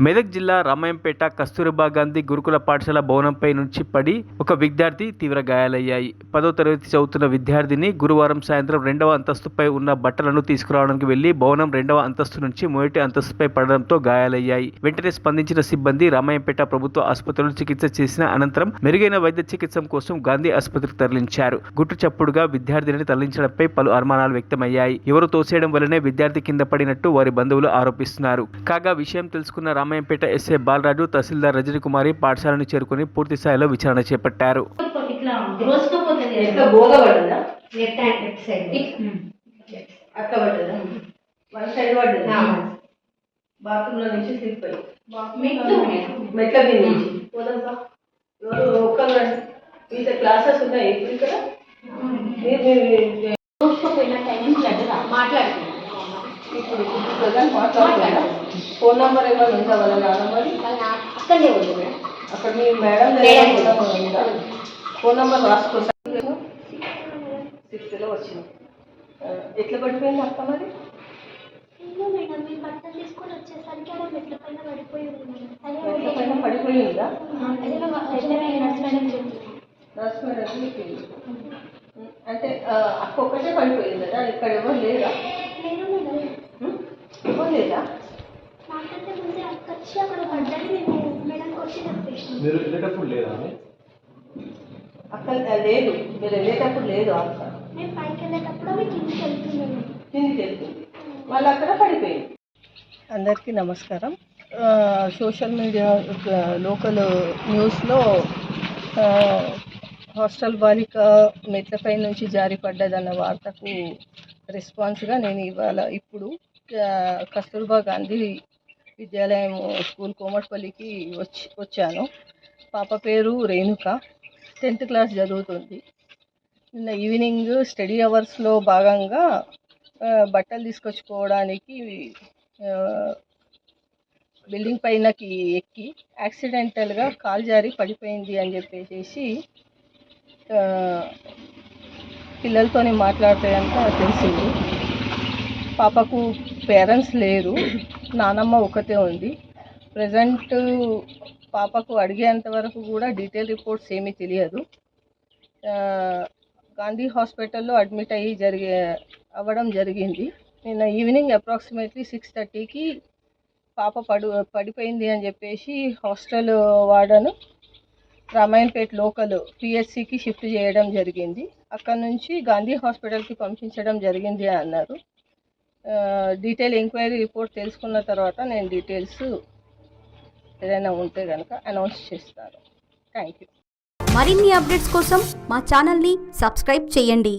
మెదక్ జిల్లా రామాయంపేట కస్తూర్బా గాంధీ గురుకుల పాఠశాల భవనంపై నుంచి పడి ఒక విద్యార్థి తీవ్ర గాయాలయ్యాయి. 10వ తరగతి చదువుతున్న విద్యార్థిని గురువారం సాయంత్రం 2వ అంతస్తుపై ఉన్న బట్టలను తీసుకురావడానికి వెళ్లి భవనం 2వ అంతస్తు నుంచి మొదటి అంతస్తుపై పడడంతో గాయాలయ్యాయి. వెంటనే స్పందించిన సిబ్బంది రామాయంపేట ప్రభుత్వ ఆసుపత్రిలో చికిత్స చేసిన అనంతరం మెరుగైన వైద్య చికిత్స కోసం గాంధీ ఆసుపత్రికి తరలించారు. గుట్టు చప్పుడుగా విద్యార్థిని తరలించడంపై పలు అనుమానాలు వ్యక్తమయ్యాయి. ఎవరు తోసేయడం వల్లనే విద్యార్థి కింద పడినట్టు వారి బంధువులు ఆరోపిస్తున్నారు. కాగా విషయం తెలుసుకున్న రామాయంపేట ఎస్ఐ బాలరాజు, తహసీల్దార్ రజనీకుమారి పాఠశాలను చేరుకుని పూర్తి స్థాయిలో విచారణ చేపట్టారు. ఫోన్ నెంబర్ ఏమైనా ఉందా వాళ్ళ నాన్నమ్మది? అక్కడే ఉంది మేడం. అక్కడ మీ మేడం ఉందా? ఫోన్ నెంబర్ రాసుకో. 6లో వచ్చింది. ఎట్లా పడిపోయింది అక్క మరి? పడిపోయిందా? నర్స్ మేడం అంటే అక్క ఒక్కటే పడిపోయిందా? ఇక్కడ ఎవరు లేదా? ఎవరు లేదా? మీరు వెళ్ళేటప్పుడు లేదా? అక్క లేదు. మీరు వెళ్ళేటప్పుడు లేదు. అక్క కిందికి వెళ్తుంది. వాళ్ళు అక్కడ పడిపోయింది. అందరికీ నమస్కారం. సోషల్ మీడియా లోకల్ న్యూస్లో హాస్టల్ బాలిక మెట్లపై నుంచి జారిపడ్డదన్న వార్తకు రెస్పాన్స్గా నేను ఇప్పుడు కస్తూర్బా గాంధీ విద్యాలయం స్కూల్ కోమట్పల్లికి వచ్చాను. పాప పేరు రేణుక, 10th క్లాస్ చదువుతుంది. నిన్న ఈవినింగ్ స్టడీ అవర్స్లో భాగంగా బట్టలు తీసుకొచ్చుకోవడానికి బిల్డింగ్ పైనకి ఎక్కి యాక్సిడెంటల్గా కాలు జారి పడిపోయింది అని చెప్పేసి పిల్లలతోనే మాట్లాడతాయంతా తెలిసింది. పాపకు పేరెంట్స్ లేరు, నానమ్మ ఒకతే ఉంది. ప్రజెంట్ పాపకు అడిగేంత వరకు కూడా డీటెయిల్ రిపోర్ట్స్ ఏమీ తెలియదు. గాంధీ హాస్పిటల్లో అడ్మిట్ అవ్వడం జరిగింది. నిన్న ఈవినింగ్ అప్రాక్సిమేట్లీ 6:30కి పాప పడిపోయింది అని చెప్పేసి హాస్టల్ వార్డను రామాయంపేట లోకల్ పిహెచ్సికి షిఫ్ట్ చేయడం జరిగింది. అక్కడ నుంచి గాంధీ హాస్పిటల్కి పంపించడం జరిగింది అన్నారు. డీటెయిల్ ఎంక్వైరీ రిపోర్ట్ తెలుసుకున్న తర్వాత నేను డీటెయిల్స్ ఏదైనా ఉంటే కనుక అనౌన్స్ చేస్తాను. Thank you. మరిన్ని అప్డేట్స్ కోసం మా ఛానల్ని సబ్స్క్రైబ్ చేయండి.